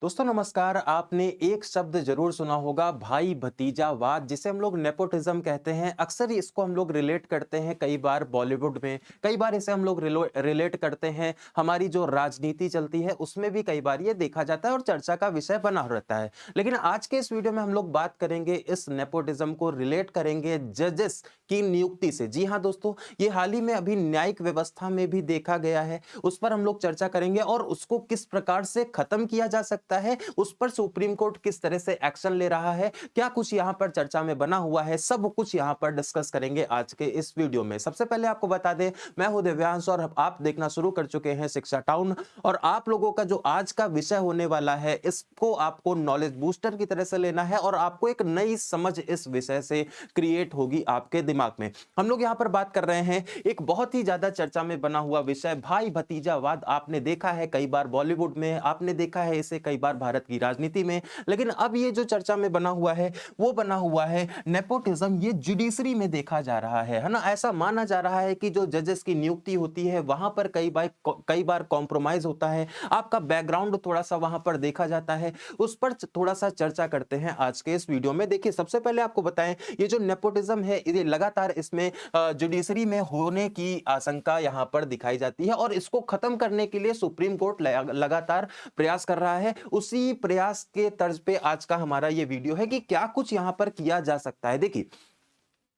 दोस्तों नमस्कार। आपने एक शब्द जरूर सुना होगा, भाई भतीजावाद, जिसे हम लोग नेपोटिज्म कहते हैं। अक्सर इसको हम लोग रिलेट करते हैं कई बार बॉलीवुड में, कई बार इसे हम लोग रिलेट करते हैं हमारी जो राजनीति चलती है उसमें भी कई बार ये देखा जाता है और चर्चा का विषय बना रहता है। लेकिन आज के इस वीडियो में हम लोग बात करेंगे, इस नेपोटिज्म को रिलेट करेंगे जजेस की नियुक्ति से। जी हाँ दोस्तों, ये हाल ही में अभी न्यायिक व्यवस्था में भी देखा गया है, उस पर हम लोग चर्चा करेंगे और उसको किस प्रकार से खत्म किया जा सकता है, उस पर सुप्रीम कोर्ट किस तरह से एक्शन ले रहा है, क्या कुछ यहां पर चर्चा में बना हुआ है, सब कुछ यहां पर डिस्कस करेंगे आज के इस वीडियो में। सबसे पहले आपको बता दें, मैं हूं दिव्यांश और आप देखना शुरू कर चुके हैं शिक्षा टाउन। और आप लोगों का जो आज का विषय होने वाला है, इसको आपको नॉलेज बूस्टर की तरह से लेना है और आपको एक नई समझ इस विषय से क्रिएट होगी आपके दिमाग में। हम लोग यहां पर बात कर रहे हैं एक बहुत ही ज्यादा चर्चा में बना हुआ विषय, भाई भतीजावाद। आपने देखा है कई बार बॉलीवुड में, आपने देखा है इसे कई बार भारत की राजनीति में, लेकिन अब ये जो चर्चा में बना हुआ है वो बना हुआ है नेपोटिज्म। ये जुडिशरी में देखा जा रहा है ना। ऐसा माना जा रहा है कि जो जजेस की नियुक्ति होती है वहां पर कई बार कॉम्प्रोमाइज होता है, आपका बैकग्राउंड थोड़ा सा वहां पर देखा जाता है। उस पर थोड़ा सा चर्चा करते हैं आज के इस वीडियो में। देखिए, सबसे पहले आपको बताएं, ये जो नेपोटिज्म है ये लगातार इसमें जुडिशरी में होने की आशंका यहां पर दिखाई जाती है और इसको खत्म करने के लिए सुप्रीम कोर्ट लगातार प्रयास कर रहा है। उसी प्रयास के तर्ज पे आज का हमारा ये वीडियो है कि क्या कुछ यहां पर किया जा सकता है। देखिए,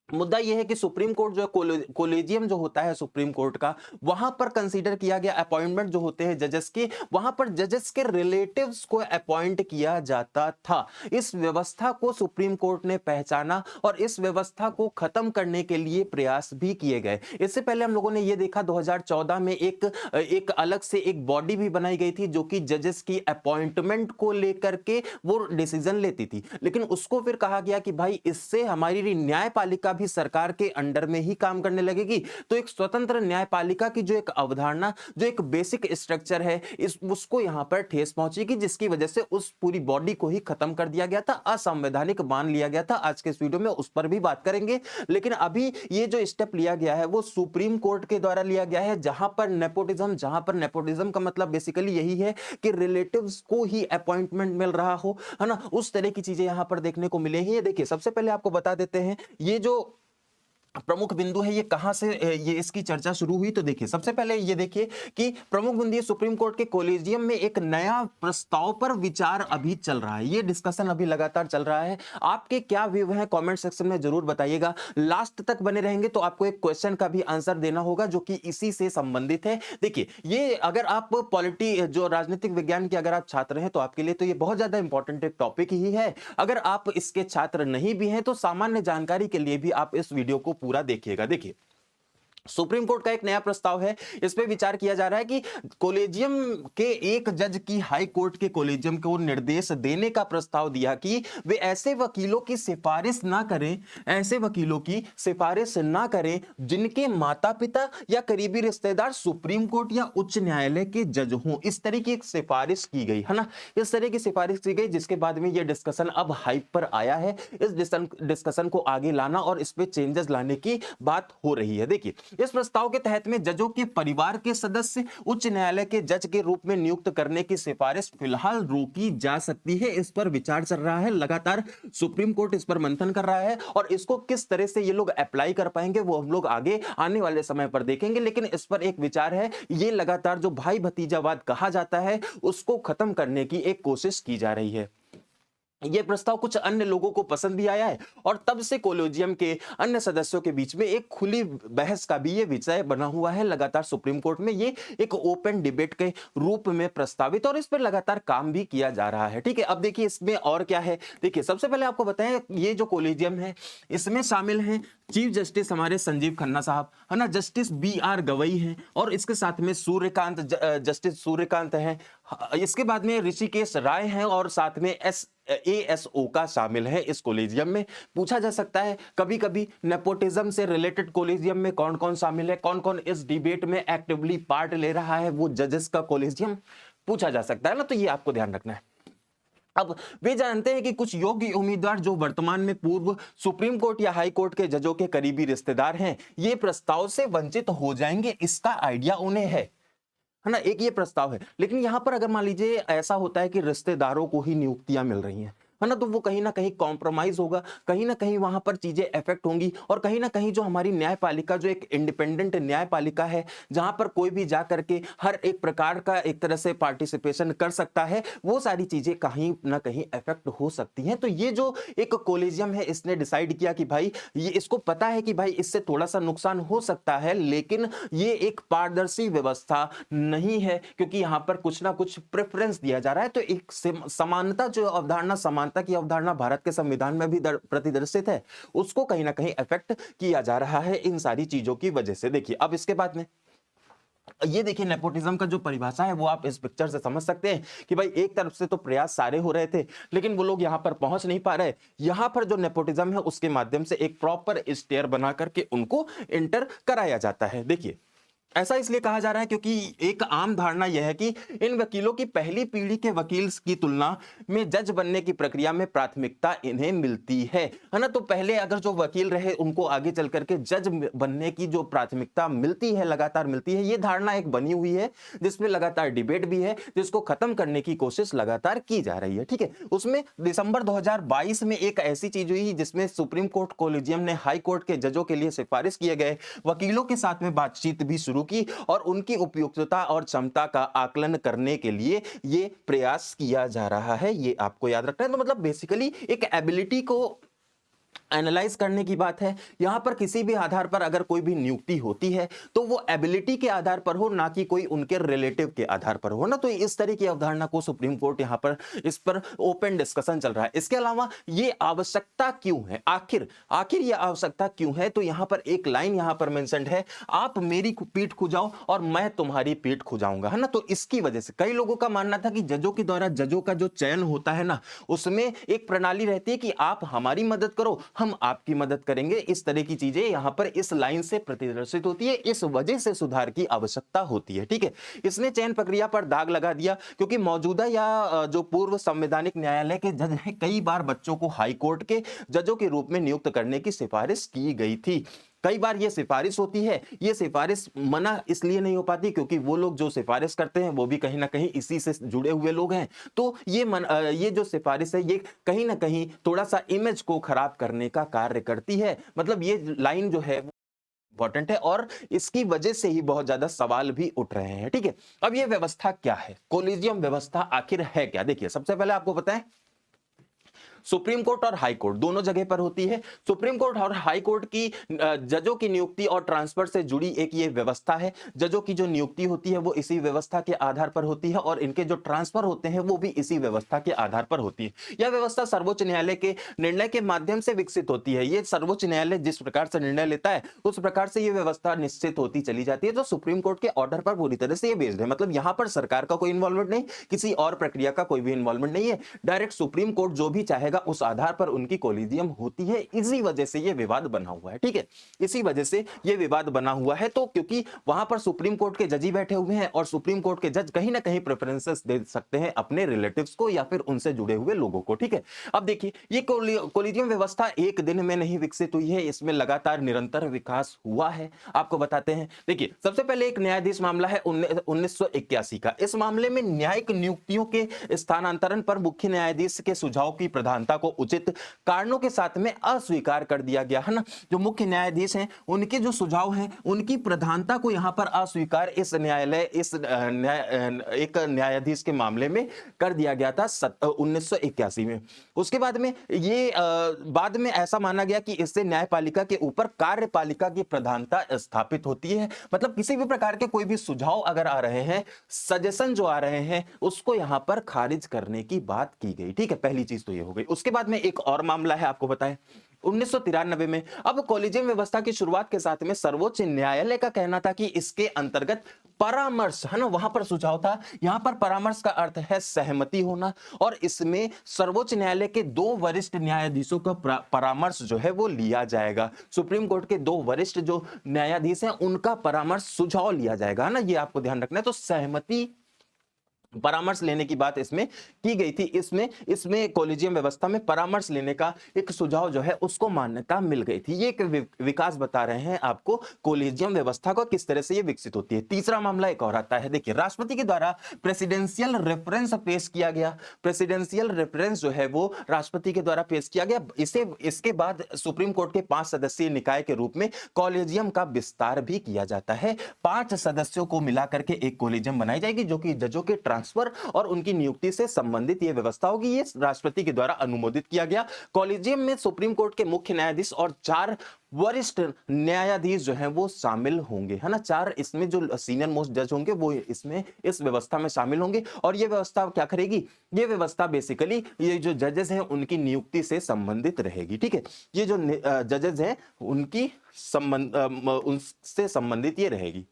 मुद्दा यह है कि सुप्रीम कोर्ट जो कोलेजियम जो होता है सुप्रीम कोर्ट का, वहां पर कंसीडर किया गया अपॉइंटमेंट जो होते हैं जजेस के, वहां पर जजेस के रिलेटिव्स को अपॉइंट किया जाता था। इस व्यवस्था को सुप्रीम कोर्ट ने पहचाना और इस व्यवस्था को खत्म करने के लिए प्रयास भी किए गए। इससे पहले हम लोगों ने यह देखा 2014 में एक एक अलग से एक बॉडी भी बनाई गई थी जो कि जजेस की अपॉइंटमेंट को लेकर के वो डिसीजन लेती थी, लेकिन उसको फिर कहा गया कि भाई इससे हमारी न्यायपालिका भी सरकार के अंडर में ही काम करने लगेगी। तो एक स्वतंत्र न्यायपालिका की जो एक अवधारणा, जो एक बेसिक स्ट्रक्चर है, इस उसको यहां पर ठेस पहुंचेगी, जिसकी वजह से उस पूरी बॉडी को ही खत्म कर दिया गया था, असंवैधानिक मान लिया गया था। आज के इस वीडियो में उस पर भी बात करेंगे। लेकिन अभी ये जो स्टेप लिया गया है वो सुप्रीम कोर्ट के द्वारा लिया गया है, जहां पर नेपोटिज्म का मतलब बेसिकली यही है कि रिलेटिव्स को ही अपॉइंटमेंट मिल रहा हो, है ना। उस तरह की चीजें यहां पर देखने को मिलेंगी। ये देखिए, सबसे पहले आपको बता देते हैं ये जो प्रमुख बिंदु है ये कहां से ये इसकी चर्चा शुरू हुई। तो देखिए, सबसे पहले ये देखिए कि प्रमुख बिंदु ये सुप्रीम कोर्ट के कोलेजियम में एक नया प्रस्ताव पर विचार अभी चल रहा है। ये डिस्कशन अभी लगातार चल रहा है। आपके क्या व्यू हैं कमेंट सेक्शन में जरूर बताइएगा। लास्ट तक बने रहेंगे तो आपको एक क्वेश्चन का भी आंसर देना होगा जो कि इसी से संबंधित है। देखिए, ये अगर आप पॉलिटी जो राजनीतिक विज्ञान के अगर आप छात्र हैं तो आपके लिए तो ये बहुत ज्यादा इंपॉर्टेंट एक टॉपिक ही है। अगर आप इसके छात्र नहीं भी हैं तो सामान्य जानकारी के लिए भी आप इस वीडियो को पूरा देखिएगा। देखिए, सुप्रीम कोर्ट का एक नया प्रस्ताव है, इस पे विचार किया जा रहा है कि कोलेजियम के एक जज की हाई कोर्ट के कोलेजियम को निर्देश देने का प्रस्ताव दिया कि वे ऐसे वकीलों की सिफारिश ना करें, ऐसे वकीलों की सिफारिश ना करें जिनके माता पिता या करीबी रिश्तेदार सुप्रीम कोर्ट या उच्च न्यायालय के जज हों। इस तरह की एक सिफारिश की गई है ना, इस तरह की सिफारिश की गई, जिसके बाद में यह डिस्कशन अब हाइप पर आया है। इस डिस्कशन को आगे लाना और इस पे चेंजेस लाने की बात हो रही है। देखिए, इस प्रस्ताव के तहत में जजों के परिवार के सदस्य उच्च न्यायालय के जज के रूप में नियुक्त करने की सिफारिश फिलहाल रोकी जा सकती है। इस पर विचार चल रहा है, लगातार सुप्रीम कोर्ट इस पर मंथन कर रहा है और इसको किस तरह से ये लोग अप्लाई कर पाएंगे वो हम लोग आगे आने वाले समय पर देखेंगे। लेकिन इस पर एक विचार है, ये लगातार जो भाई भतीजावाद कहा जाता है उसको खत्म करने की एक कोशिश की जा रही है। यह प्रस्ताव कुछ अन्य लोगों को पसंद भी आया है और तब से कोलेजियम के अन्य सदस्यों के बीच में एक खुली बहस का भी ये विषय बना हुआ है। लगातार सुप्रीम कोर्ट में ये एक ओपन डिबेट के रूप में प्रस्तावित और इस पर लगातार काम भी किया जा रहा है। ठीक है, अब देखिए इसमें और क्या है। देखिए, सबसे पहले आपको बताएं, ये जो कोलेजियम है इसमें शामिल हैं चीफ जस्टिस हमारे संजीव खन्ना साहब, है ना, जस्टिस बी आर गवई हैं और इसके साथ में जस्टिस सूर्यकांत हैं। इसके बाद में ऋषिकेश राय हैं और साथ में एएसओ का शामिल है इस कॉलेजियम में। पूछा जा सकता है कभी कभी नेपोटिज्म से रिलेटेड कॉलेजियम में कौन कौन शामिल है, कौन कौन इस डिबेट में एक्टिवली पार्ट ले रहा है, वो जजेस का कॉलेजियम पूछा जा सकता है ना, तो ये आपको ध्यान रखना है। अब वे जानते हैं कि कुछ योग्य उम्मीदवार जो वर्तमान में पूर्व सुप्रीम कोर्ट या हाई कोर्ट के जजों के करीबी रिश्तेदार हैं, ये प्रस्ताव से वंचित हो जाएंगे, इसका आइडिया उन्हें है। है ना? एक ये प्रस्ताव है। लेकिन यहाँ पर अगर मान लीजिए ऐसा होता है कि रिश्तेदारों को ही नियुक्तियाँ मिल रही हैं, है ना? तो वो कहीं न कहीं कॉम्प्रोमाइज़ होगा, कहीं न कहीं वहाँ पर चीज़ें अफ़ेक्ट होंगी और कहीं न कहीं जो हमारी न्यायपालिका जो एक इंडिपेंडेंट न्यायपालिका है, जहाँ पर कोई भी जा कर के हर एक प्रकार का एक तरह से पार्टिसिपेशन कर सकता है, वो सारी चीज़ें कहीं न कहीं अफ़ेक्ट हो सकती हैं। तो ये जो एक कोलिजियम है, इसने डिसाइड किया कि भाई ये इसको पता है कि भाई इससे थोड़ा-सा नुकसान हो सकता है, लेकिन ये एक पारदर्शी व्यवस्था नहीं है, क्योंकि यहाँ पर कुछ ना कुछ प्रेफ़रेंस दिया जा रहा है। तो एक समानता जो अवधारणा, समानता की अवधारणा भारत के संविधान में भी प्रतिदर्शित है, उसको कहीं न कहीं अफ़ेक्ट किया जा रहा है इन सारी चीज़ों की वजह से। देखिए, अब इसके बाद में ये देखिए नेपोटिज्म का जो परिभाषा है वो आप इस पिक्चर से समझ सकते हैं कि भाई एक तरफ से तो प्रयास सारे हो रहे थे, लेकिन वो लोग यहाँ पर पहुंच नहीं पा रहे। यहाँ पर जो नेपोटिज्म है उसके माध्यम से एक प्रॉपर स्टेयर बना करके उनको इंटर कराया जाता है। देखिए, ऐसा इसलिए कहा जा रहा है क्योंकि एक आम धारणा यह है कि इन वकीलों की पहली पीढ़ी के वकील की तुलना में जज बनने की प्रक्रिया में प्राथमिकता इन्हें मिलती है ना? तो पहले अगर जो वकील रहे उनको आगे चल करके जज बनने की जो प्राथमिकता मिलती है, लगातार मिलती है, ये धारणा एक बनी हुई है जिसमें लगातार डिबेट भी है, जिसको खत्म करने की कोशिश लगातार की जा रही है। ठीक है, उसमें दिसंबर 2022 में एक ऐसी चीज हुई जिसमें सुप्रीम कोर्ट कोलिजियम ने हाई कोर्ट के जजों के लिए सिफारिश किए गए वकीलों के साथ में बातचीत भी शुरू की और उनकी उपयुक्तता और क्षमता का आकलन करने के लिए ये प्रयास किया जा रहा है। ये आपको याद रखना है। तो मतलब बेसिकली एक एबिलिटी को एनालाइज करने की बात है। यहां पर किसी भी आधार पर अगर कोई भी नियुक्ति होती है तो वो एबिलिटी के आधार पर हो, ना कि कोई उनके रिलेटिव के आधार पर हो ना। तो इस तरह की अवधारणा को सुप्रीम कोर्ट यहां पर इस पर ओपन डिस्कशन चल रहा है। इसके अलावा ये आवश्यकता क्यों है, आखिर आखिर ये आवश्यकता क्यों है, तो यहां पर एक लाइन यहां पर मेंशन्ड है, आप मेरी पीठ खुजाओ और मैं तुम्हारी पीठ खुजाऊंगा, है ना। तो इसकी वजह से कई लोगों का मानना था कि जजों के द्वारा जजों का जो चयन होता है ना, उसमें एक प्रणाली रहती है कि आप हमारी मदद करो, हम आपकी मदद करेंगे। इस तरह की चीजें यहां पर इस लाइन से प्रतिदर्शित होती है। इस वजह से सुधार की आवश्यकता होती है। ठीक है, इसने चयन प्रक्रिया पर दाग लगा दिया क्योंकि मौजूदा या जो पूर्व संवैधानिक न्यायालय के जज हैं, कई बार बच्चों को हाई कोर्ट के जजों के रूप में नियुक्त करने की सिफारिश की गई थी। कई बार ये सिफारिश होती है, ये सिफारिश मना इसलिए नहीं हो पाती क्योंकि वो लोग जो सिफारिश करते हैं वो भी कहीं ना कहीं इसी से जुड़े हुए लोग हैं। तो ये जो सिफारिश है ये कहीं ना कहीं थोड़ा सा इमेज को खराब करने का कार्य करती है। मतलब ये लाइन जो है इंपॉर्टेंट है और इसकी वजह से ही बहुत ज्यादा सवाल भी उठ रहे हैं। ठीक है, अब ये व्यवस्था क्या है, कोलिजियम व्यवस्था आखिर है क्या? देखिए, सबसे पहले आपको पता है सुप्रीम कोर्ट और हाई कोर्ट दोनों जगह पर होती है। सुप्रीम कोर्ट और हाई कोर्ट की जजों की नियुक्ति और ट्रांसफर से जुड़ी एक ये व्यवस्था है। जजों की जो नियुक्ति होती है वो इसी व्यवस्था के आधार पर होती है और इनके जो ट्रांसफर होते हैं वो भी इसी व्यवस्था के आधार पर होती है। यह व्यवस्था सर्वोच्च न्यायालय के निर्णय के माध्यम से विकसित होती है। ये सर्वोच्च न्यायालय जिस प्रकार से निर्णय लेता है उस प्रकार से ये व्यवस्था निश्चित होती चली जाती है, जो सुप्रीम कोर्ट के ऑर्डर पर पूरी तरह से ये बेस्ड है। मतलब यहां पर सरकार का कोई इन्वॉल्वमेंट नहीं, किसी और प्रक्रिया का कोई भी इन्वॉल्वमेंट नहीं है। डायरेक्ट सुप्रीम कोर्ट जो भी चाहेगा उस आधार पर उनकी कोलिजियम होती है। इसी वजह से ये विवाद बना हुआ है। ठीक है, इसी वजह से ये विवाद बना हुआ है। तो क्योंकि वहां पर सुप्रीम कोर्ट के जज ही बैठे हुए हैं और सुप्रीम कोर्ट के जज कहीं ना कहीं प्रेफरेंसेस दे सकते हैं अपने रिलेटिव्स को या फिर उनसे जुड़े हुए लोगों को। ठीक है, अब देखिए ये कोलिजियम व्यवस्था एक दिन में नहीं विकसित हुई है, इसमें लगातार निरंतर विकास हुआ है। आपको बताते हैं, देखिए सबसे पहले एक न्यायाधीश मामला है 1981 का। इस मामले में न्यायिक नियुक्तियों के स्थानांतरण पर मुख्य न्यायाधीश के सुझाव की प्रधानता को उचित कारणों के साथ में अस्वीकार कर दिया गया, है ना। जो मुख्य न्यायाधीश हैं उनके जो सुझाव हैं उनकी प्रधानता को यहां पर अस्वीकार इस न्यायालय एक न्यायाधीश के मामले में कर दिया गया था 1981 में। उसके बाद में ये बाद में ऐसा माना गया कि इससे न्यायपालिका के ऊपर कार्यपालिका की प्रधानता स्थापित होती है। मतलब किसी भी प्रकार के कोई भी सुझाव अगर आ रहे हैं, सजेशन जो आ रहे हैं, उसको यहां पर खारिज करने की बात की गई। ठीक है, पहली चीज तो ये हो गई। उसके बाद में एक और मामला है, आपको बताएं 1993 में। अब कोलिजियम व्यवस्था की शुरुआत के साथ में सर्वोच्च न्यायालय का कहना था कि इसके अंतर्गत परामर्श, है ना, वहां पर सुझाव था। यहां पर परामर्श का अर्थ है सहमति होना और इसमें सर्वोच्च न्यायालय के 2 वरिष्ठ न्यायाधीशों का परामर्श जो है वो लिया जाएगा। सुप्रीम कोर्ट के 2 वरिष्ठ जो न्यायाधीश हैं उनका परामर्श, सुझाव लिया जाएगा, है ना। ये आपको ध्यान रखना है। तो सहमति परामर्श लेने की बात इसमें की गई थी। इसमें इसमें कॉलेजियम व्यवस्था में परामर्श लेने का एक सुझाव जो है उसको मान्यता मिल गई थी। ये एक विकास बता रहे हैं आपको कॉलेजियम व्यवस्था को किस तरह से ये विकसित होती है। तीसरा मामला एक और आता है, देखिए राष्ट्रपति के द्वारा प्रेसिडेंशियल रेफरेंस पेश किया गया। प्रेसिडेंशियल रेफरेंस जो है वो राष्ट्रपति के द्वारा पेश किया गया। इसे इसके बाद सुप्रीम कोर्ट के 5 सदस्यीय निकाय के रूप में कॉलेजियम का विस्तार भी किया जाता है। 5 सदस्यों को मिलाकर के एक कॉलेजियम बनाई जाएगी जो कि जजों के ट्रांसफर और उनकी नियुक्ति से संबंधित यह व्यवस्था होगी। ये राष्ट्रपति के द्वारा अनुमोदित किया गया। कॉलेजियम में सुप्रीम कोर्ट के मुख्य न्यायाधीश और 4 वरिष्ठ न्यायाधीश जो हैं वो शामिल होंगे, है ना। 4 इसमें जो सीनियर मोस्ट जज होंगे वो इसमें इस व्यवस्था में शामिल होंगे। और ये व्यवस्था क्या करेगी, ये व्यवस्था बेसिकली ये जो जजेस हैं उनकी नियुक्ति से संबंधित रहेगी, ठीक है। ये जो जजेस हैं उनकी उनसे संबंधित ये रहेगी।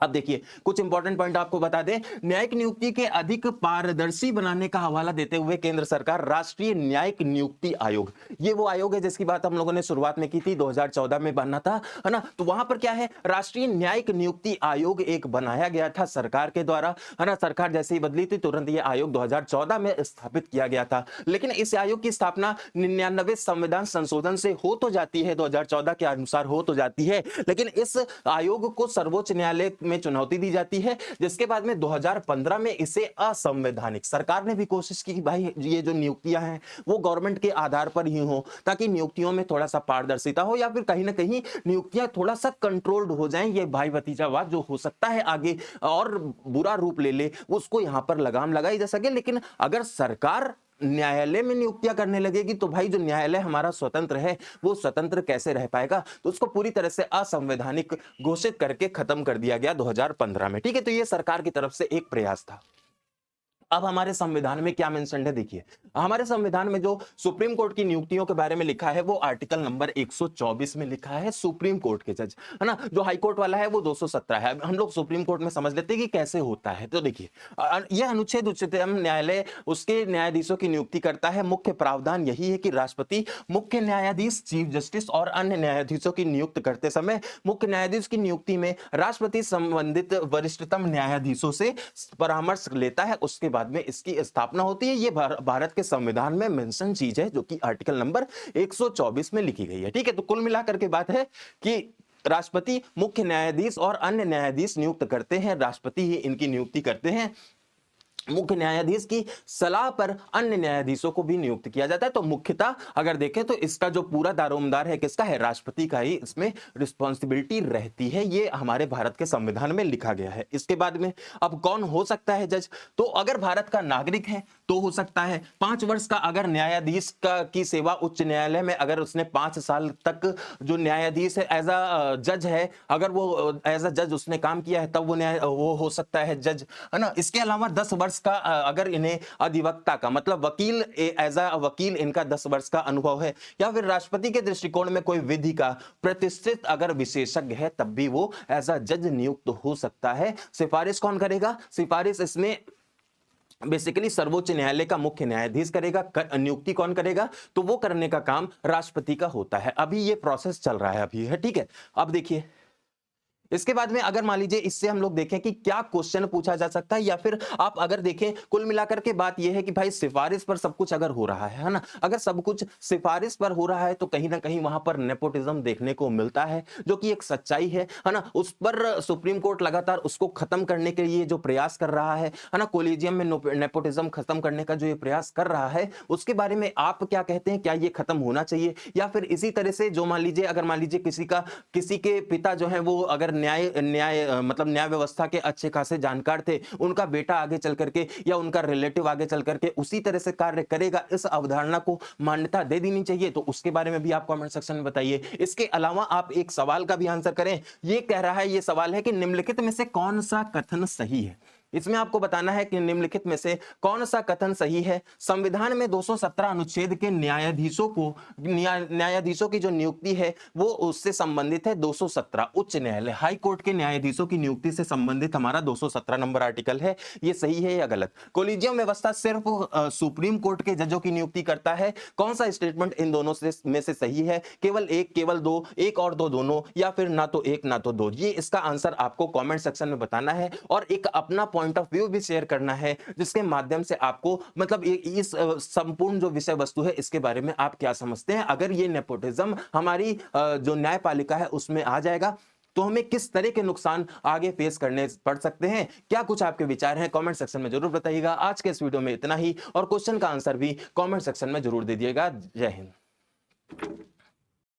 अब देखिए कुछ इंपॉर्टेंट पॉइंट आपको बता दें। न्यायिक नियुक्ति के अधिक पारदर्शी बनाने का हवाला देते हुए केंद्र सरकार राष्ट्रीय न्यायिक नियुक्ति आयोग, ये वो आयोग है जिसकी बात हम लोगों ने शुरुआत में की थी, 2014 में बनना था, है ना। तो वहां पर क्या है, राष्ट्रीय न्यायिक नियुक्ति आयोग एक बनाया गया था सरकार के द्वारा, है ना। सरकार जैसे ही बदली थी तुरंत ये आयोग 2014 में स्थापित किया गया था। लेकिन इस आयोग की स्थापना 99 संविधान संशोधन से हो तो जाती है, 2014 के अनुसार हो तो जाती है, लेकिन इस आयोग को सर्वोच्च न्यायालय में चुनौती दी जाती है, जिसके बाद में 2015 में इसे असंवैधानिक, सरकार ने भी कोशिश की कि भाई ये जो नियुक्तियां हैं वो गवर्नमेंट के आधार पर ही हो, ताकि नियुक्तियों में थोड़ा सा पारदर्शिता हो या फिर कहीं ना कहीं नियुक्तियां थोड़ा सा कंट्रोल्ड हो जाएं। ये भाई भतीजावाद जो हो सकता है आगे और बुरा रूप ले ले, उसको यहां पर लगाम लगाई जा सके। लेकिन अगर सरकार न्यायालय में नियुक्तियां करने लगेगी तो भाई जो न्यायालय हमारा स्वतंत्र है वो स्वतंत्र कैसे रह पाएगा। तो उसको पूरी तरह से असंवैधानिक घोषित करके खत्म कर दिया गया 2015 में, ठीक है। तो ये सरकार की तरफ से एक प्रयास था। अब हमारे संविधान में क्या मेंशन है, देखिए हमारे संविधान में जो सुप्रीम कोर्ट की नियुक्तियों के बारे में लिखा है वो आर्टिकल नंबर 124 में लिखा है। सुप्रीम कोर्ट के जज, है ना, जो हाई कोर्ट वाला है वो 217 है। हम लोग सुप्रीम कोर्ट में समझ लेते हैं कि कैसे होता है। तो देखिए यह अनुच्छेद उच्चतम न्यायालय उसके न्यायाधीशों की नियुक्ति करता है। मुख्य प्रावधान यही है कि राष्ट्रपति मुख्य न्यायाधीश, चीफ जस्टिस और अन्य न्यायाधीशों की नियुक्त करते समय मुख्य न्यायाधीश की नियुक्ति में राष्ट्रपति संबंधित वरिष्ठतम न्यायाधीशों से परामर्श लेता है, उसके बाद में इसकी स्थापना होती है। ये भारत के संविधान में मेंशन चीज है जो कि आर्टिकल नंबर 124 में लिखी गई है, ठीक है। तो कुल मिलाकर के बात है कि राष्ट्रपति मुख्य न्यायाधीश और अन्य न्यायाधीश नियुक्त करते हैं, राष्ट्रपति ही इनकी नियुक्ति करते हैं। मुख्य न्यायाधीश की सलाह पर अन्य न्यायाधीशों को भी नियुक्त किया जाता है। तो मुख्यतः अगर देखें तो इसका जो पूरा दारोमदार है किसका है, राष्ट्रपति का ही इसमें रिस्पॉन्सिबिलिटी रहती है। ये हमारे भारत के संविधान में लिखा गया है। इसके बाद में अब कौन हो सकता है जज, तो अगर भारत का नागरिक है तो हो सकता है। 5 वर्ष का अगर न्यायाधीश का की सेवा उच्च न्यायालय में अगर उसने 5 साल तक जो न्यायाधीश है एज अ जज है, अगर वो एज अ जज उसने काम किया है तब वो हो सकता है जज, है ना। इसके अलावा 10 वर्ष का अगर इन्हें अधिवक्ता का मतलब वकील एज अ वकील इनका 10 वर्ष का अनुभव है, या फिर राष्ट्रपति के दृष्टिकोण में कोई विधि का प्रतिष्ठित अगर विशेषज्ञ है तब भी वो एज अ जज नियुक्त हो सकता है। सिफारिश कौन करेगा, सिफारिश इसमें बेसिकली सर्वोच्च न्यायालय का मुख्य न्यायाधीश करेगा। नियुक्ति कौन करेगा, तो वो करने का काम राष्ट्रपति का होता है। अभी ये प्रोसेस चल रहा है अभी, है, ठीक है। अब देखिए इसके बाद में अगर मान लीजिए इससे हम लोग देखें कि क्या क्वेश्चन पूछा जा सकता है, या फिर आप अगर देखें कुल मिलाकर के बात यह है कि भाई सिफारिश पर सब कुछ अगर हो रहा है ना, अगर सब कुछ सिफारिश पर हो रहा है तो कहीं ना कहीं वहां पर नेपोटिज्म देखने को मिलता है, जो कि एक सच्चाई है ना। उस पर सुप्रीम कोर्ट लगातार उसको खत्म करने के लिए जो प्रयास कर रहा है ना, कॉलेजियम में नेपोटिज्म खत्म करने का जो ये प्रयास कर रहा है, उसके बारे में आप क्या कहते हैं, क्या ये खत्म होना चाहिए, या फिर इसी तरह से जो मान लीजिए अगर मान लीजिए किसी के पिता जो है वो अगर मतलब न्याय व्यवस्था के अच्छे खासे जानकार थे, उनका बेटा आगे चल करके या उनका रिलेटिव आगे चल करके उसी तरह से कार्य करेगा, इस अवधारणा को मान्यता दे देनी चाहिए। तो उसके बारे में भी आप कमेंट सेक्शन में बताइए। इसके अलावा आप एक सवाल का भी आंसर करें। ये कह रहा है, ये सवाल है कि निम्नलिखित में से कौन सा कथन सही है। इसमें आपको बताना है कि निम्नलिखित में से कौन सा कथन सही है। संविधान में 217 अनुच्छेद के न्यायाधीशों की जो नियुक्ति है वो उससे संबंधित है 217 उच्च न्यायालय हाई कोर्ट के न्यायाधीशों की नियुक्ति से संबंधित हमारा 217 नंबर आर्टिकल है। ये सही है या गलत। कोलिजियम व्यवस्था सिर्फ सुप्रीम कोर्ट के जजों की नियुक्ति करता है। कौन सा स्टेटमेंट इन दोनों में से सही है, केवल एक, केवल दो, एक और दो दोनों, या फिर ना तो एक ना तो दो। ये इसका आंसर आपको कमेंट सेक्शन में बताना है और एक अपना पॉइंट ऑफ व्यू भी शेयर करना है, जिसके माध्यम से आपको मतलब इस संपूर्ण जो विषय वस्तु है इसके बारे में आप क्या समझते हैं। अगर ये नेपोटिज्म हमारी जो न्यायपालिका है उसमें आ जाएगा तो हमें किस तरह के नुकसान आगे फेस करने पड़ सकते हैं। क्या कुछ आपके विचार हैं कमेंट सेक्शन में जरूर बताइएगा। आज के इस वीडियो में इतना ही, और क्वेश्चन का आंसर भी कमेंट सेक्शन में जरूर दे दिएगा। जय हिंद।